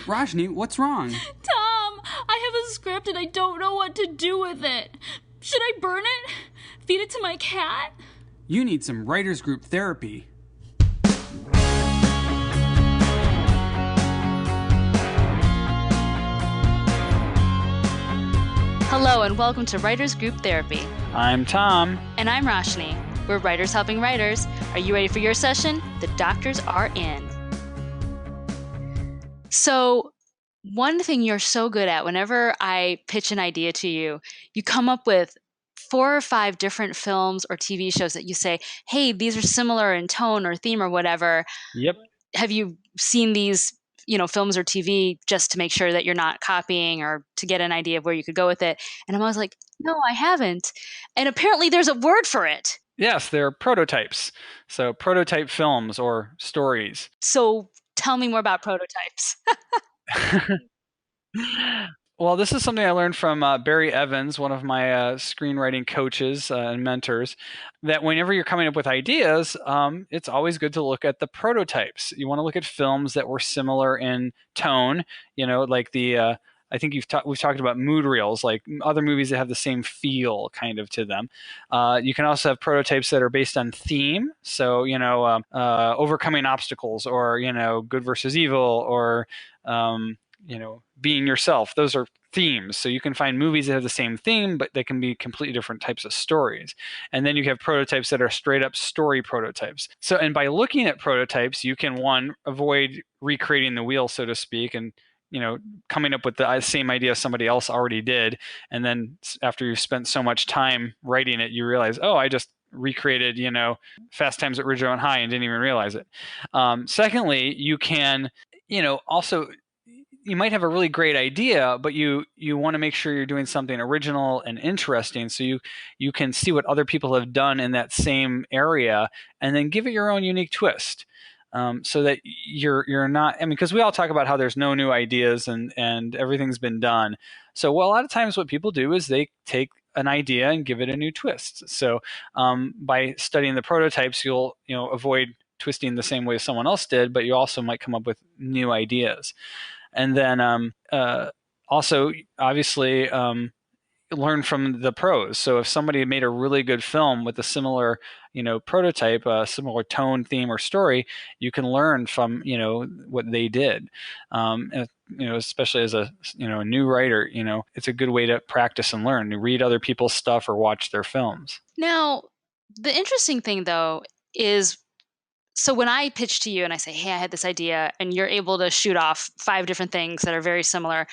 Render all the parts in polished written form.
Rajni, what's wrong? Tom, I have a script and I don't know what to do with it. Should I burn it? Feed it to my cat? You need some writers group therapy. Hello and welcome to Writers Group Therapy. I'm Tom. And I'm Roshni. We're writers helping writers. Are you ready for your session? The doctors are in. So, one thing you're so good at, whenever I pitch an idea to you, you come up with 4 or 5 different films or TV shows that you say, hey, these are similar in tone or theme or whatever. Yep. Have you seen these, films or TV just to make sure that you're not copying or to get an idea of where you could go with it? And I'm always like, no, I haven't. And apparently there's a word for it. Yes, they're prototypes. So prototype films or stories. So tell me more about prototypes. Well, this is something I learned from Barry Evans, one of my screenwriting coaches and mentors, that whenever you're coming up with ideas, it's always good to look at the prototypes. You want to look at films that were similar in tone, like I think we've talked about mood reels, like other movies that have the same feel kind of to them. You can also have prototypes that are based on theme. So, overcoming obstacles or, good versus evil or, being yourself. Those are themes. So you can find movies that have the same theme, but they can be completely different types of stories. And then you have prototypes that are straight up story prototypes. So, and by looking at prototypes, you can, one, avoid recreating the wheel, so to speak, and coming up with the same idea somebody else already did. And then after you've spent so much time writing it, you realize, oh, I just recreated, Fast Times at Ridgemont High and didn't even realize it. Secondly, you can, also, you might have a really great idea, but you want to make sure you're doing something original and interesting, so you can see what other people have done in that same area and then give it your own unique twist. So that you're not, because we all talk about how there's no new ideas and everything's been done. So, well, a lot of times what people do is they take an idea and give it a new twist. So by studying the prototypes, you'll avoid twisting the same way someone else did, but you also might come up with new ideas. And then also, obviously, learn from the pros. So if somebody made a really good film with a similar, prototype, a similar tone, theme, or story, you can learn from, what they did. Especially as a, a new writer, it's a good way to practice and learn, to read other people's stuff or watch their films. Now, the interesting thing, though, is so when I pitch to you and I say, hey, I had this idea, and you're able to shoot off 5 different things that are very similar,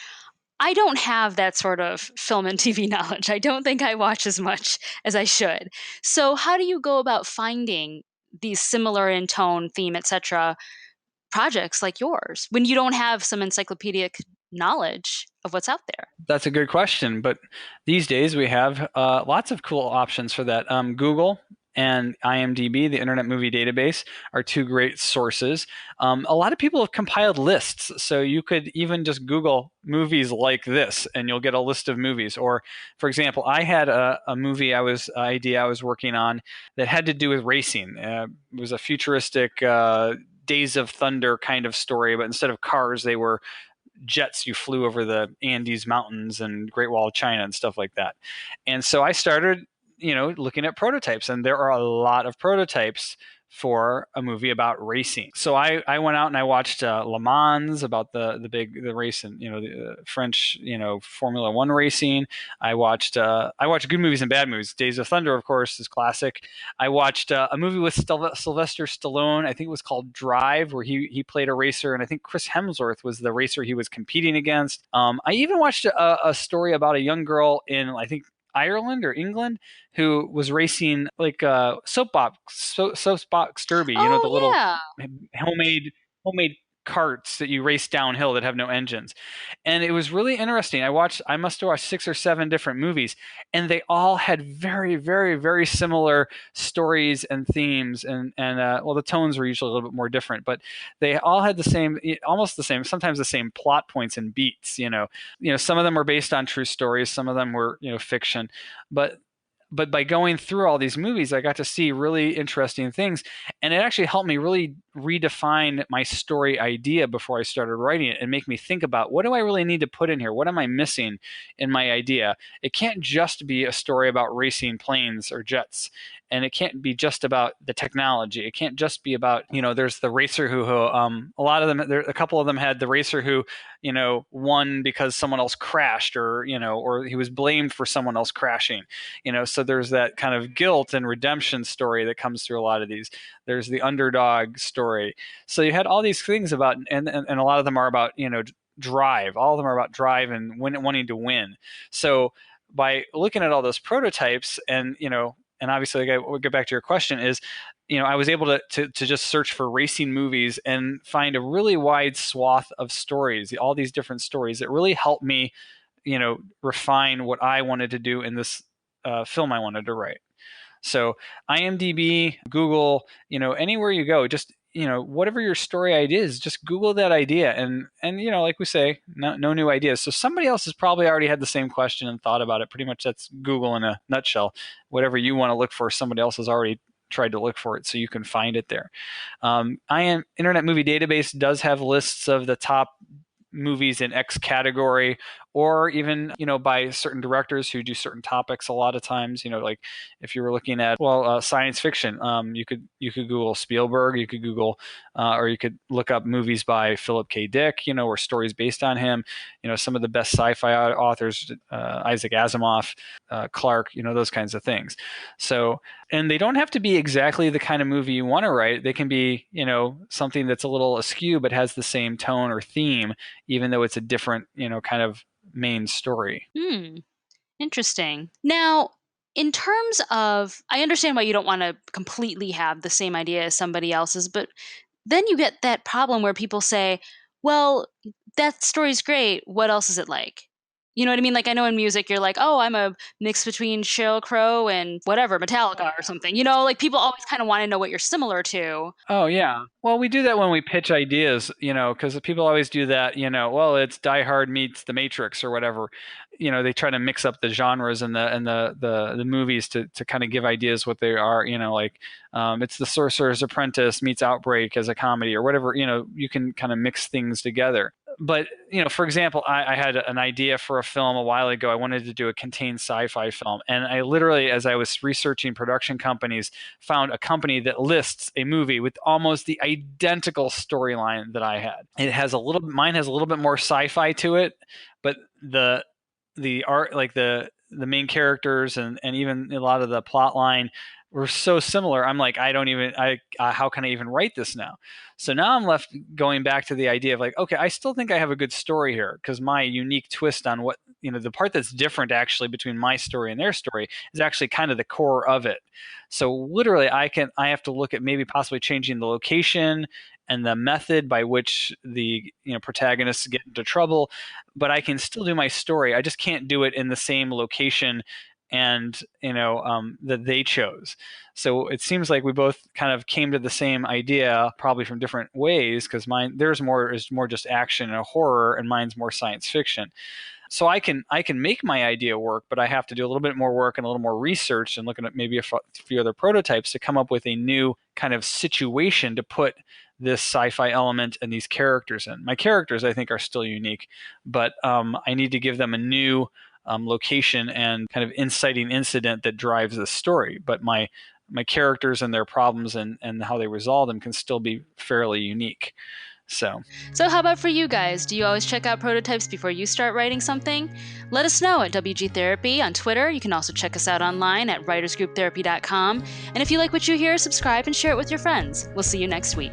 I don't have that sort of film and TV knowledge. I don't think I watch as much as I should. So how do you go about finding these similar in tone, theme, etc. projects like yours when you don't have some encyclopedic knowledge of what's out there? That's a good question. But these days we have lots of cool options for that. Google and IMDb, the Internet Movie Database, are 2 great sources. A lot of people have compiled lists, so you could even just Google movies like this, and you'll get a list of movies. Or, for example, I had a movie idea I was working on that had to do with racing. It was a futuristic Days of Thunder kind of story, but instead of cars, they were jets. You flew over the Andes Mountains and Great Wall of China and stuff like that. And so I started looking at prototypes, and there are a lot of prototypes for a movie about racing. So I went out and I watched Le Mans, about the race and the French Formula One racing. I watched good movies and bad movies. Days of Thunder, of course, is classic. I watched a movie with Sylvester Stallone. I think it was called Drive, where he played a racer, and I think Chris Hemsworth was the racer he was competing against. I even watched a story about a young girl in, I think, Ireland or England, who was racing like soapbox derby, the little homemade carts that you race downhill that have no engines. And it was really interesting. I must have watched 6 or 7 different movies, and they all had very, very, very similar stories and themes, and well, the tones were usually a little bit more different, but they all had almost the same, sometimes the same plot points and beats. Some of them were based on true stories, some of them were fiction, but But by going through all these movies, I got to see really interesting things. And it actually helped me really redefine my story idea before I started writing it and make me think about, what do I really need to put in here? What am I missing in my idea? It can't just be a story about racing planes or jets. And it can't be just about the technology. It can't just be about, there's the racer who a lot of them, a couple of them had the racer who, won because someone else crashed, or he was blamed for someone else crashing. So there's that kind of guilt and redemption story that comes through a lot of these. There's the underdog story. So you had all these things about, and a lot of them are about, drive. All of them are about drive and wanting to win. So by looking at all those prototypes and obviously, we'll get back to your question, is, I was able to just search for racing movies and find a really wide swath of stories, all these different stories that really helped me, refine what I wanted to do in this film I wanted to write. So IMDb, Google, anywhere you go, just, whatever your story idea is, just Google that idea. And like we say, no new ideas. So somebody else has probably already had the same question and thought about it. Pretty much that's Google in a nutshell. Whatever you want to look for, somebody else has already tried to look for it, so you can find it there. Internet Movie Database does have lists of the top movies in X category, or even, by certain directors who do certain topics a lot of times, like if you were looking at, science fiction, you could Google Spielberg, you could Google, or you could look up movies by Philip K. Dick, or stories based on him, some of the best sci-fi authors, Isaac Asimov, Clarke, those kinds of things. So, and they don't have to be exactly the kind of movie you want to write. They can be, something that's a little askew, but has the same tone or theme, even though it's a different, kind of main story. Interesting. Now, in terms of, I understand why you don't want to completely have the same idea as somebody else's, but then you get that problem where people say, well, that story's great. What else is it like? You know what I mean? Like, I know in music, you're like, oh, I'm a mix between Sheryl Crow and whatever, Metallica or something. Like people always kind of want to know what you're similar to. Oh, yeah. Well, we do that when we pitch ideas, because people always do that, well, it's Die Hard meets The Matrix or whatever. They try to mix up the genres and the movies to kind of give ideas what they are, it's The Sorcerer's Apprentice meets Outbreak as a comedy or whatever, you can kind of mix things together. But, for example, I had an idea for a film a while ago. I wanted to do a contained sci-fi film. And I literally, as I was researching production companies, found a company that lists a movie with almost the identical storyline that I had. Mine has a little bit more sci-fi to it, but the art, like the main characters and even a lot of the plot line were so similar. I'm like, how can I even write this now? So now I'm left going back to the idea of like, okay, I still think I have a good story here, because my unique twist on what, the part that's different actually between my story and their story is actually kind of the core of it. So literally I have to look at maybe possibly changing the location and the method by which the protagonists get into trouble, but I can still do my story. I just can't do it in the same location and that they chose. So it seems like we both kind of came to the same idea, probably from different ways, because theirs is more just action and horror, and mine's more science fiction. So I can make my idea work, but I have to do a little bit more work and a little more research and looking at maybe a few other prototypes to come up with a new kind of situation to put this sci-fi element and these characters in. My characters, I think, are still unique, but I need to give them a new location and kind of inciting incident that drives the story. But my characters and their problems and how they resolve them can still be fairly unique. So how about for you guys? Do you always check out prototypes before you start writing something? Let us know at WG Therapy on Twitter. You can also check us out online at writersgrouptherapy.com. And if you like what you hear, subscribe and share it with your friends. We'll see you next week.